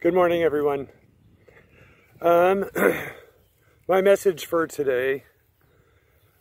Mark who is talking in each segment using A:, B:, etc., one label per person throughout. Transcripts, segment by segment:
A: Good morning, everyone. My message for today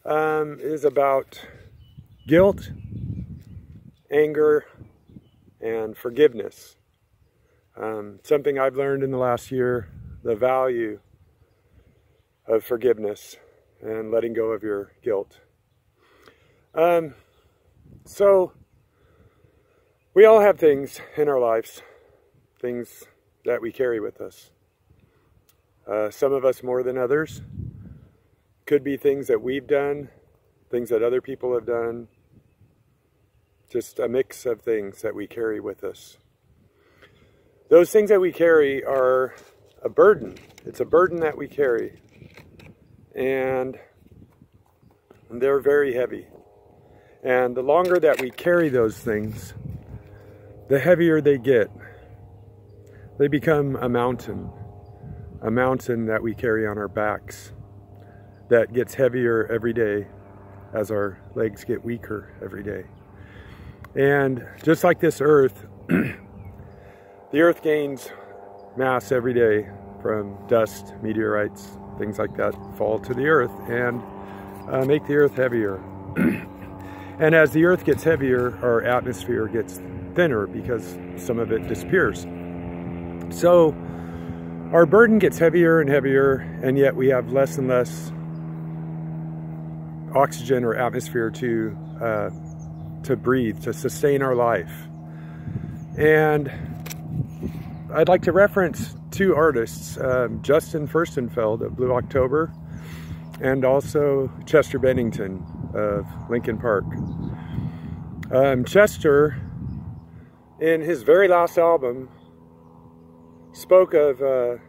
A: is about guilt, anger, and forgiveness. Something I've learned in the last year, the value of forgiveness and letting go of your guilt. So, we all have things in our lives, things that we carry with us. Some of us more than others. Could be things that we've done, things that other people have done. Just a mix of things that we carry with us. Those things that we carry are a burden. It's a burden that we carry. And they're very heavy. And the longer that we carry those things, the heavier they get. They become a mountain that we carry on our backs that gets heavier every day as our legs get weaker every day. And just like this earth, the earth gains mass every day from dust, meteorites, things like that fall to the earth and make the earth heavier. And as the earth gets heavier, our atmosphere gets thinner because some of it disappears. So our burden gets heavier and heavier, and yet we have less and less oxygen or atmosphere to breathe, to sustain our life. And I'd like to reference two artists, Chester Furstenfeld of Blue October, and also Chester Bennington of Lincoln Park. Chester, in his very last album, spoke of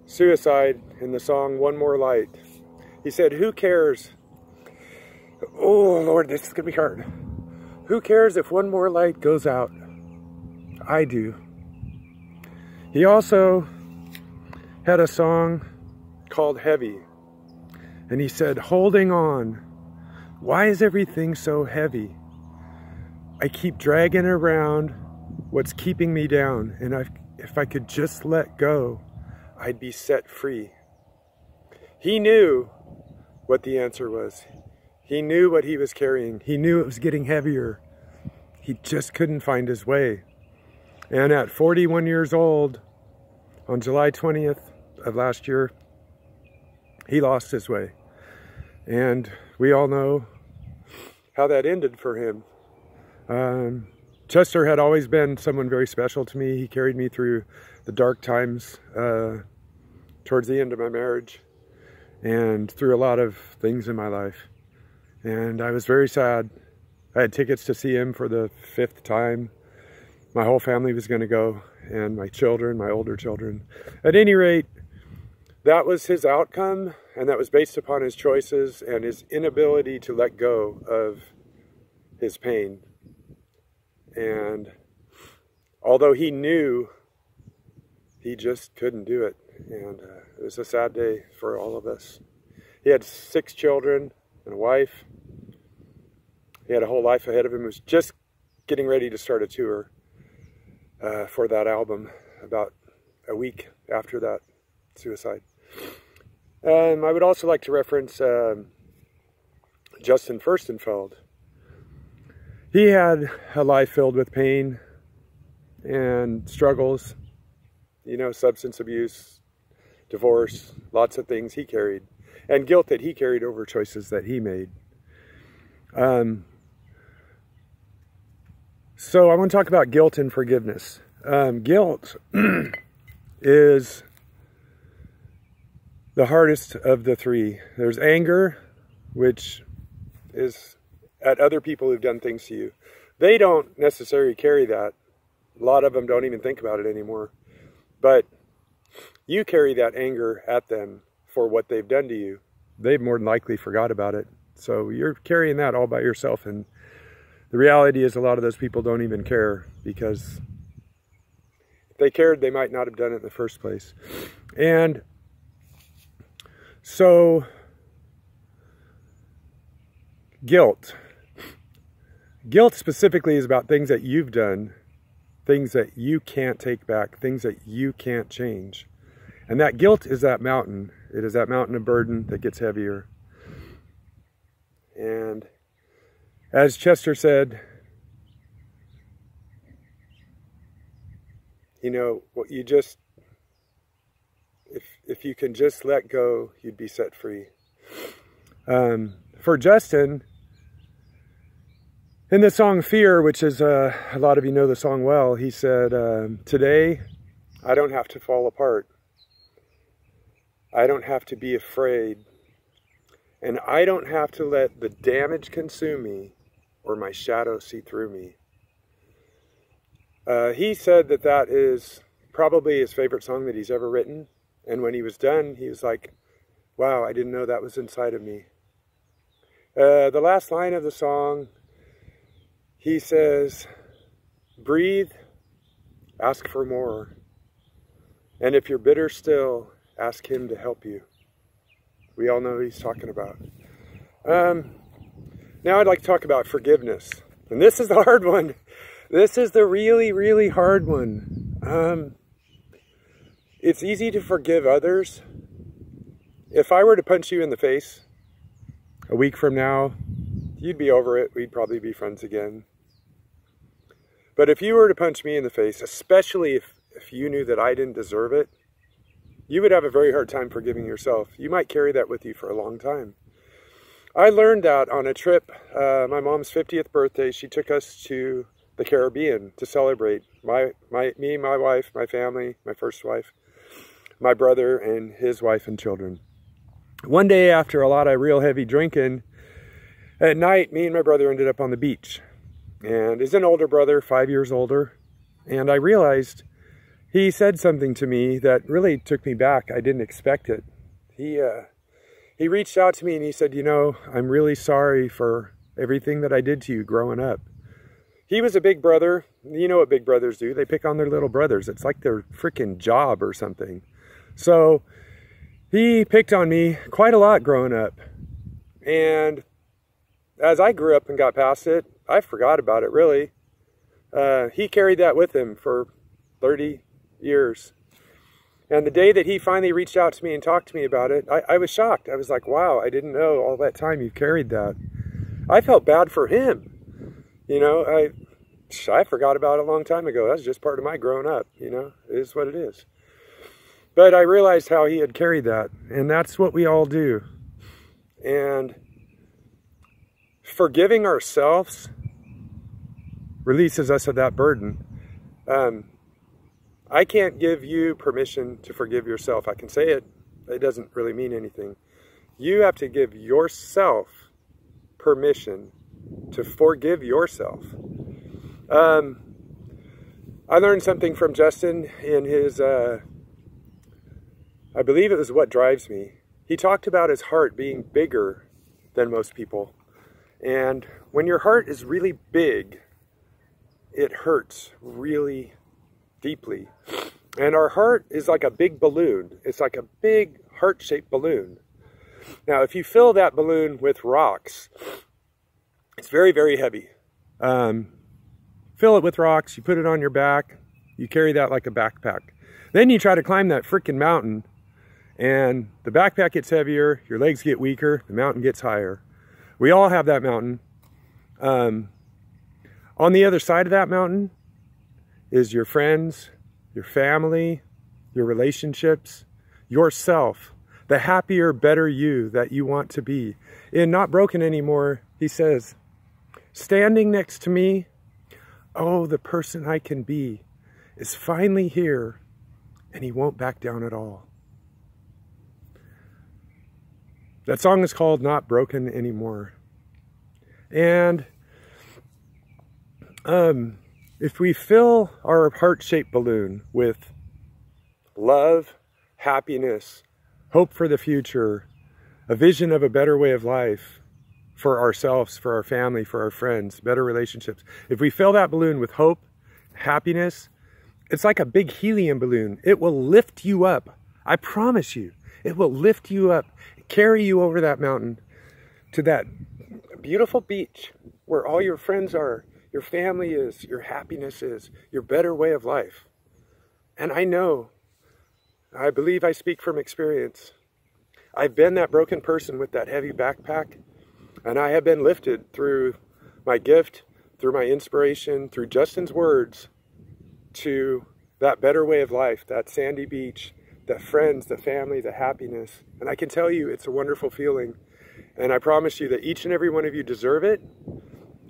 A: suicide in the song One More Light. He said, who cares? Oh Lord, this is gonna be hard. Who cares if one more light goes out? I do. He also had a song called Heavy. And he said, holding on. Why is everything so heavy? I keep dragging around what's keeping me down, and if I could just let go, I'd be set free. He knew what the answer was. He knew what he was carrying. He knew it was getting heavier. He just couldn't find his way. And at 41 years old, on July 20th of last year, he lost his way. And we all know how that ended for him. Chester had always been someone very special to me. He carried me through the dark times towards the end of my marriage and through a lot of things in my life. And I was very sad. I had tickets to see him for the 5th time. My whole family was going to go, and my children, my older children. At any rate, that was his outcome, and that was based upon his choices and his inability to let go of his pain. And although he knew, he just couldn't do it. And it was a sad day for all of us. He had 6 children and a wife. He had a whole life ahead of him. He was just getting ready to start a tour for that album about a week after that suicide. I would also like to reference Chester Furstenfeld. He had a life filled with pain and struggles, you know, substance abuse, divorce, lots of things he carried, and guilt that he carried over choices that he made. So I want to talk about guilt and forgiveness. Guilt is the hardest of the three. There's anger, which is at other people who've done things to you. They don't necessarily carry that. A lot of them don't even think about it anymore. But you carry that anger at them for what they've done to you. They've more than likely forgot about it. So you're carrying that all by yourself. And the reality is a lot of those people don't even care, because if they cared, they might not have done it in the first place. And so guilt. Guilt specifically is about things that you've done things that you can't take back, things that you can't change. And that guilt is that mountain. It is that mountain of burden that gets heavier. And as Chester said, you know, what you just, if you can just let go, you'd be set free. For Justin, in the song Fear, which is, a lot of you know the song well, he said, today, I don't have to fall apart. I don't have to be afraid. And I don't have to let the damage consume me or my shadow see through me. He said that that is probably his favorite song that he's ever written. And when he was done, he was like, wow, I didn't know that was inside of me. The last line of the song, he says, breathe, ask for more. And if you're bitter still, ask him to help you. We all know what he's talking about. Now I'd like to talk about forgiveness. And this is the hard one. This is the really, really hard one. It's easy to forgive others. If I were to punch you in the face a week from now, you'd be over it. We'd probably be friends again. But if you were to punch me in the face, especially if you knew that I didn't deserve it, you would have a very hard time forgiving yourself. You might carry that with you for a long time. I learned that on a trip, my mom's 50th birthday. She took us to the Caribbean to celebrate. Me, my wife, my family, my first wife, my brother, and his wife and children. One day after a lot of real heavy drinking, at night, me and my brother ended up on the beach. And he's an older brother, 5 years older. And I realized he said something to me that really took me back. I didn't expect it. He reached out to me and he said, you know, I'm really sorry for everything that I did to you growing up. He was a big brother. You know what big brothers do. They pick on their little brothers. It's like their freaking job or something. So he picked on me quite a lot growing up. And as I grew up and got past it, I forgot about it, really. He carried that with him for 30 years. And the day that he finally reached out to me and talked to me about it, I was shocked. I was like, wow, I didn't know all that time you've carried that. I felt bad for him. You know, I forgot about it a long time ago. That's just part of my growing up, you know. It is what it is. But I realized how he had carried that. And that's what we all do. And forgiving ourselves releases us of that burden. I can't give you permission to forgive yourself. I can say it. It doesn't really mean anything. You have to give yourself permission to forgive yourself. I learned something from Justin in his, I believe it was What Drives Me. He talked about his heart being bigger than most people. And when your heart is really big, it hurts really deeply. And our heart is like a big balloon. It's like a big heart-shaped balloon. Now, if you fill that balloon with rocks, it's very, very heavy. Fill it with rocks, you put it on your back, you carry that like a backpack. Then you try to climb that freaking mountain, and the backpack gets heavier, your legs get weaker, the mountain gets higher. We all have that mountain. On the other side of that mountain is your friends, your family, your relationships, yourself, the happier, better you that you want to be. In Not Broken Anymore, he says, standing next to me, oh, the person I can be is finally here, and he won't back down at all. That song is called Not Broken Anymore. And if we fill our heart-shaped balloon with love, happiness, hope for the future, a vision of a better way of life for ourselves, for our family, for our friends, better relationships. If we fill that balloon with hope, happiness, it's like a big helium balloon. It will lift you up. I promise you, it will lift you up, carry you over that mountain to that beautiful beach where all your friends are, your family is, your happiness is, your better way of life. And I know, I believe I speak from experience. I've been that broken person with that heavy backpack, and I have been lifted through my gift, through my inspiration, through Justin's words, to that better way of life, that sandy beach, the friends, the family, the happiness. And I can tell you it's a wonderful feeling. And I promise you that each and every one of you deserve it,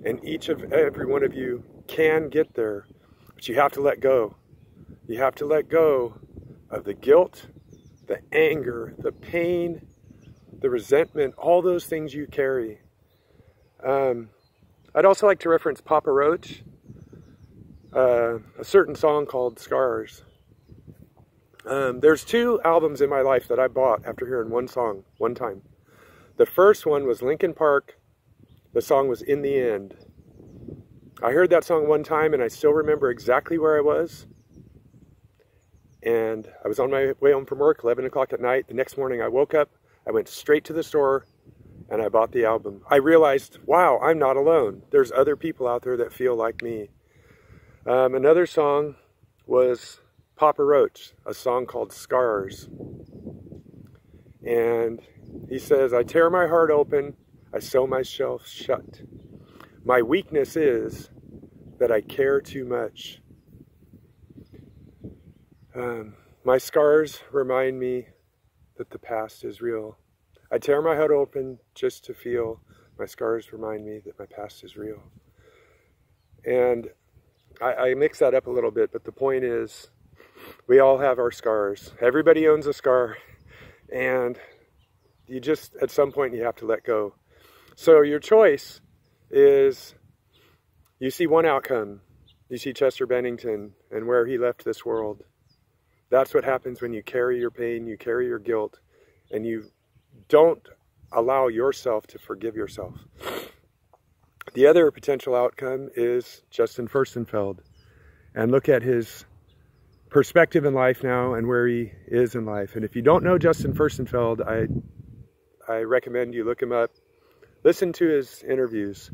A: and each of every one of you can get there. But you have to let go. You have to let go of the guilt, the anger, the pain, the resentment, all those things you carry. I'd also like to reference Papa Roach, a certain song called Scars. There's 2 albums in my life that I bought after hearing one song one time. The first one was Linkin Park. The song was In the End. I heard that song one time and I still remember exactly where I was. And I was on my way home from work, 11 o'clock at night. The next morning I woke up, I went straight to the store, and I bought the album. I realized, wow, I'm not alone. There's other people out there that feel like me. Another song was Papa Roach, a song called Scars. And he says, I tear my heart open, I sew myself shut. My weakness is that I care too much. My scars remind me that the past is real. I tear my heart open just to feel. My scars remind me that my past is real. And I mix that up a little bit, but the point is, we all have our scars. Everybody owns a scar, and you just, at some point, you have to let go. So your choice is, you see one outcome. You see Chester Bennington and where he left this world. That's what happens when you carry your pain, you carry your guilt, and you don't allow yourself to forgive yourself. The other potential outcome is Justin Furstenfeld. And look at his perspective in life now and where he is in life. And if you don't know Justin Furstenfeld, I recommend you look him up. Listen to his interviews.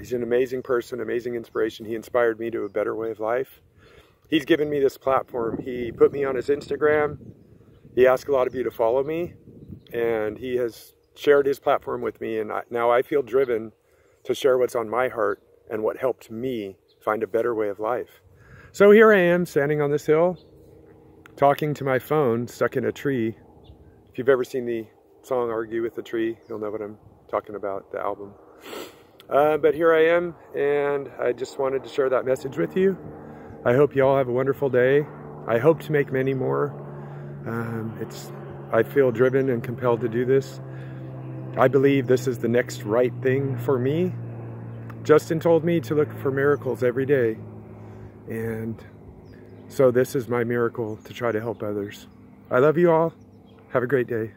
A: He's an amazing person, amazing inspiration. He inspired me to a better way of life. He's given me this platform. He put me on his Instagram. He asked a lot of you to follow me, and he has shared his platform with me, and now I feel driven to share what's on my heart and what helped me find a better way of life. So here I am, standing on this hill, talking to my phone, stuck in a tree. If you've ever seen the song Argue with the Tree, you'll know what I'm talking about, the album. But here I am, and I just wanted to share that message with you. I hope you all have a wonderful day. I hope to make many more. I feel driven and compelled to do this. I believe this is the next right thing for me. Justin told me to look for miracles every day. And so this is my miracle to try to help others. I love you all. Have a great day.